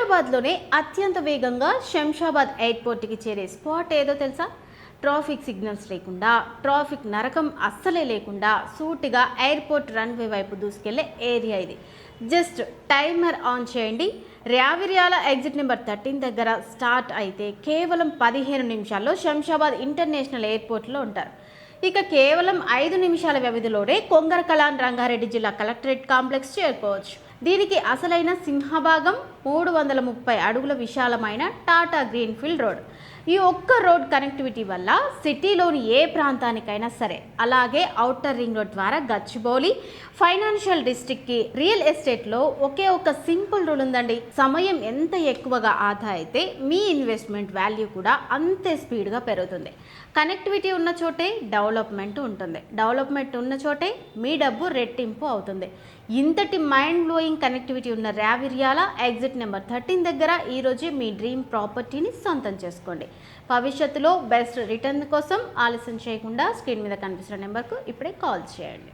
హైదరాబాద్లోనే అత్యంత వేగంగా శంషాబాద్ ఎయిర్పోర్ట్కి చేరే స్పాట్ ఏదో తెలుసా? ట్రాఫిక్ సిగ్నల్స్ లేకుండా, ట్రాఫిక్ నరకం అస్సలే లేకుండా సూటిగా ఎయిర్పోర్ట్ రన్వే వైపు దూసుకెళ్లే ఏరియా ఇది. జస్ట్ టైమర్ ఆన్ చేయండి. రావిర్యాల ఎగ్జిట్ నెంబర్ 13 దగ్గర స్టార్ట్ అయితే కేవలం 15 నిమిషాల్లో శంషాబాద్ ఇంటర్నేషనల్ ఎయిర్పోర్ట్లో ఉంటారు. ఇక కేవలం 5 నిమిషాల వ్యవధిలోనే కొంగరకలాన్ రంగారెడ్డి జిల్లా కలెక్టరేట్ కాంప్లెక్స్ చేరుకోవచ్చు. దీనికి అసలైన సింహభాగం 330 అడుగుల విశాలమైన టాటా గ్రీన్ఫీల్డ్ రోడ్. ఈ ఒక్క రోడ్ కనెక్టివిటీ వల్ల సిటీలోని ఏ ప్రాంతానికైనా సరే, అలాగే ఔటర్ రింగ్ రోడ్ ద్వారా గచ్చిబౌలి ఫైనాన్షియల్ డిస్ట్రిక్ట్కి రియల్ ఎస్టేట్లో ఒకే ఒక సింపుల్ రూల్ ఉందండి. సమయం ఎంత ఎక్కువగా ఆదా అయితే మీ ఇన్వెస్ట్మెంట్ వాల్యూ కూడా అంతే స్పీడ్గా పెరుగుతుంది. కనెక్టివిటీ ఉన్న చోటే డెవలప్మెంట్ ఉంటుంది. డెవలప్మెంట్ ఉన్న చోటే మీ డబ్బు రెట్టింపు అవుతుంది. ఇంతటి మైండ్ బ్లోయింగ్ కనెక్టివిటీ ఉన్న రావిర్యాల ఎగ్జిట్ నెంబర్ 13 దగ్గర ఈరోజే మీ డ్రీమ్ ప్రాపర్టీని సొంతం చేసుకోండి. భవిష్యత్తులో బెస్ట్ రిటర్న్ కోసం ఆలస్యం చేయకుండా స్క్రీన్ మీద కనిపిస్తున్న నెంబర్కు ఇప్పుడే కాల్ చేయండి.